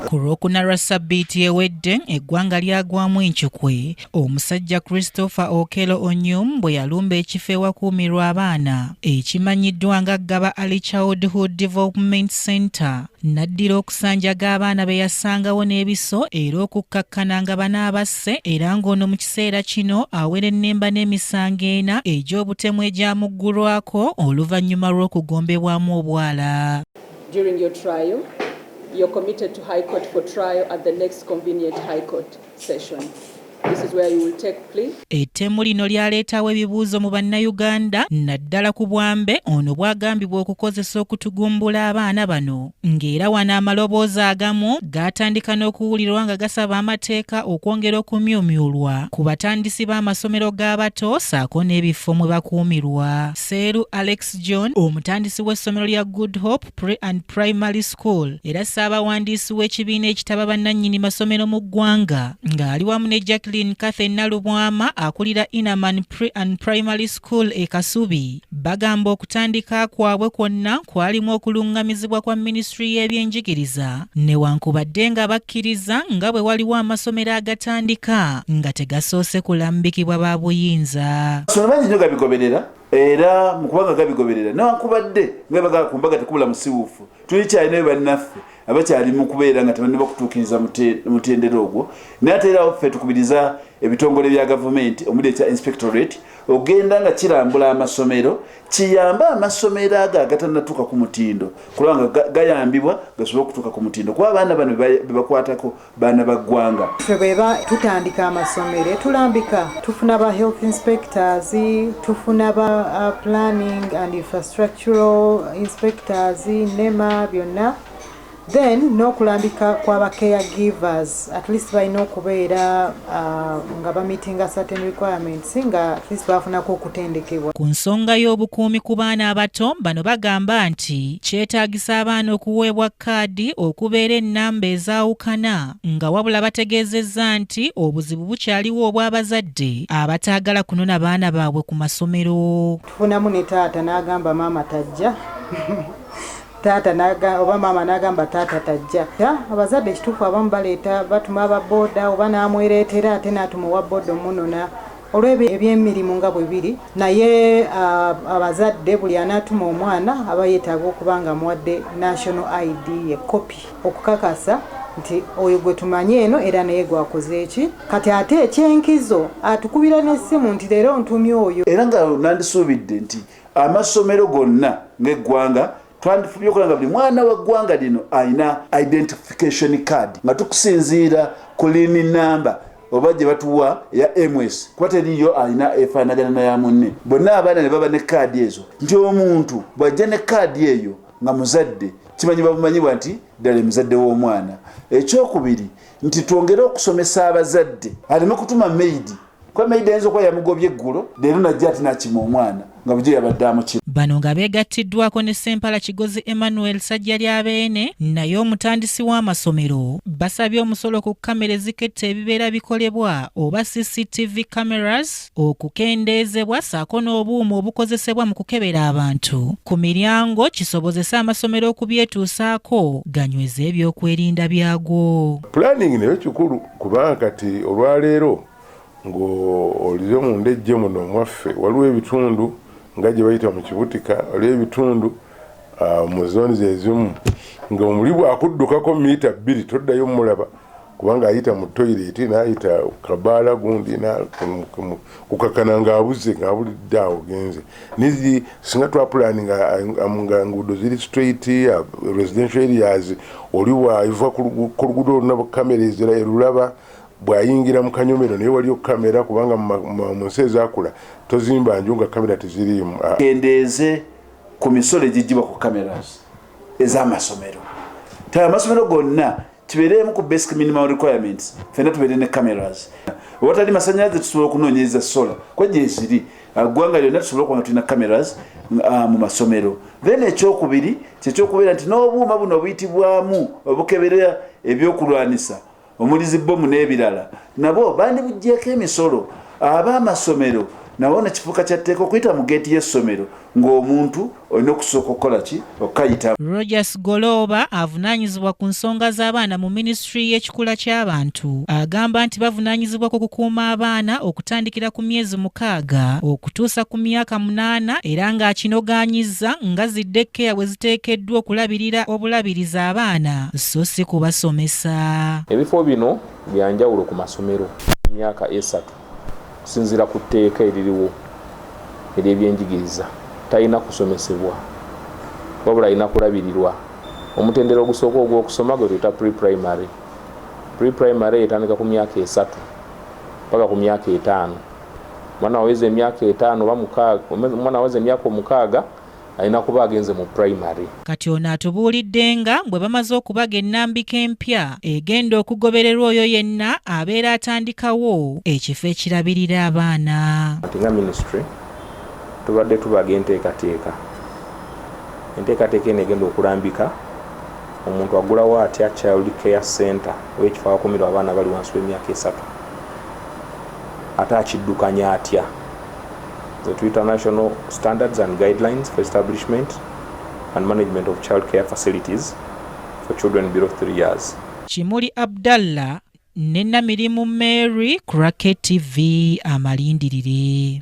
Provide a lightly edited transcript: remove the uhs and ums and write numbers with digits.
Ku Lwokuna lwa Ssabbiiti ewedde eggwanga lyagwamu enkyukwe, omusajja Christopher Okello Onyum bwe yalumba ekifo ewakuumirwa abaana ekimanyiddwa nga Gaba Early Childhood Development Center, n'addira okusanjaga abaana be yasangawo n'ebiso era okukkakkana nga banaabasse, era ng'ono mu kiseera kino awera ennemba n'emisango 4 egy'obutemu egyamuggulwako oluvannyuma lw'okugombebwamu obwala. During your trial, you're committed to High Court for trial at the next convenient High Court session. This is where you will take plea. Ettemu lino lyaleetawo ebibuuzo mu bannayuganda naddala ku bwambe ono bwagambibwa okukozesa okutugumbula abaana bano, ng'era wano amaloboozi agamu gaatandika n'okuwulirwa nga gasaba amateeka okwongera okumyumyulwa ku batandisi b'amasomero g'abato ssaako n'ebifo mwe bakuumirwa. Seeru Alex John, omutandisi w'essomero lya Good Hope Pre and Primary School era ssaabawandiisi w'ekibiina ekitaba bannannyini masomero mu ggwanga, ng'ali wamu ne Jacqueline Catherine Nalubwama akulira Inaman Pre and Primary School e Kasubi, bagamba okutandika kwabwe kwonna kwalimu okulungamizibwa kwa Ministry y'ebyenjigiriza newankubadde nga bakkiriza nga bwe waliwo amasomero agatandika nga tegasoose kulambikibwa ba buyinza. Amasomero mangi nnyo gabigoberera era mu kubanga gabigoberera newankubadde nga bagala ku mbaga tekubula musiwuufu tulikyalinayo bannaffe abakyali mu kubeera nga tebanne bakutuukiriza mutendera ogwo, naye ate era ffe tukubiriza ebitongole bya gavumenti omuli ekya inspectorate ogenda nga kirambula amasomero kiyamba amasomero ago agatannatuuka ku mutindo kubanga gayambibwa gasobole okutuuka ku mutindo kuba abaana bano bebakwatako baana ba ggwanga. Ffe bweba tutandika amasomero tulambika tufuna ba health inspectors, tufuna ba planning and infrastructural inspectors, NEMA byonna. Then n'okulambika kw'aba caregivers at least balina okubeera nga bameetinga certain requirements nga at least bafunako okutendekebwa. Ku nsonga y'obukuumi ku baana abato bano bagamba nti kyetaagisa abaana okuweebwa kaadi okubeera ennamba ezaawukana, nga wabula bategeezezza nti obuzibu bukyaliwo obw'abazadde abataagala kunona baana baabwe ku masomero. Tufunamu ne taata n'agamba maama tajja taata oba maama n'agamba taata tajja. Abazadde ekituufu abamu baleeta batuma ababoda oba n'amwereetera ate n'atuma owa boda omunona olw'ebyo eby'emirimu nga bwe biri, naye abazadde buli anaatuma omwana aba yeetaaga okuba nga amuwadde national ID ekopi okukakasa nti oyo gwe tumanye eno era naye gwakoze eki. Kati ate ekyenkizo atukubira n'essimu nti leero ntumye oyo. Era nga nandisuubidde nti amasomero gonna ng'eggwanga twandifubye okulanga buli mwana wa ggwanga lino alina identification card nga tukusinziira ku lini namba oba gye batuwa ya MS kuba teriyo alina efaanagana n'aya munne. Bonna abaana ne baba ne kaadi ezo nti omuntu bw'ajja ne kaadi eyo nga muzadde kimanyibwa bumanyibwa nti ddala muzadde w'omwana. Ekyokubiri nti twongere okusomesa abazadde aleme kutuma maidi kuba maidi ayinza okuba yamugobye eggulo leero najja ati nakima omwana nga bujjo yabadde amukima. Bano nga beegattiddwako ne Ssempala Kigozi Emmanuel Ssajjalyabeene naye omutandisi w'amasomero basabye omusolo ku kamera eziketta ebibeera bikolebwa oba CCTV cameras okukendeezebwa ssaako n'obuuma obukozesebwa mu kukebera abantu ku miryango kisobozese amasomero okubyetuusaako ganyweza ebyokwerinda byago. Planning nayo kikulu kubanga kati olwaleero ng'olize mu ndejje muno mwaffe waliwo ebitundu nga gye bayita mu kibutika waliwo ebitundu mu zooni zezimu nga omuli bwakuddukako mita 2 toddayo mulaba kubanga ayita mu toilet n'ayita kabaala gundi kukakana ng'abuze ng'abulidde awo genze nizi singa twapulaninga nguudo ziri straight residential areas oli waiva ku luguudo oluna kamera ezirulaba bwayingira mu kanyomero naye waliyo kamera kubanga mu nsi ezakula tozimba nju nga kamera teziriimu. Kendeeze ku misolo egigibwa ku cameras ez'amasomero. Amasomero gonna kibeeremu ku basic minimum requirements fena tubeere ne cameras. Watali masannyalaze tusobola okunoonyereza sola kwa gye ziri ggwanga lyonna tusobola okuba nga tulina cameras mu masomero. Then ekyokubiri kyekyokubeera nti n'obuuma buno obuyitibwamu obukeberera ebyokulwanisa omulizi bbomu n'ebirala nabo bandi buggyeko emisolo ab'amasomero nawona kifuuka kya tteeka okuyita mu geeti y'essomero ng'omuntu olina okusooka okukola ki okukayita. Rogers Goloba avunaanyizibwa ku nsonga z'abaana mu minisitule y'ekikula ky'abantu agamba nti bavunaanyizibwa ku kukuuma abaana okutandikira ku myezi 6 okutuusa ku myaka 8 era ng'akinogaanyizza nga ziddekeya bwe ziteekeddwa okulabirira obulabirizi abaana so si kubasomesa. Ebifo bino byanjawulo ku masomero emyaka 3 kusinziira ku tteeka eririwo ery'ebyenjigiriza talina kusomesebwa wabula alina kulabirirwa. Omutendera ogusooka ogw'okusoma gwe tuyita pre-primary etandika ku myaka 3 paka ku myaka 5. Mwana aweza emyaka 5 oba 6, mwana aweza emyaka 6 alina kuba agenze mu primary. Kati ono atubuulidde nga bwe bamaze okubaga ennambika empya egenda okugobererwa oyo yenna abeera atandikawo ekifo ekirabirira abaana. Ati nga ministry tubadde tubaga enteekateeka eno egenda okulambika omuntu agulawo atya child care center w'ekifo awakuumirwa abaana bali wansi w'emyaka 3 ate akiddukanya atya the Twitter National Standards and Guidelines for Establishment and Management of Child Care Facilities for Children below 3 years. Kimuli Abdallah ne Namirimu Mary, Cracket TV, amalindirire.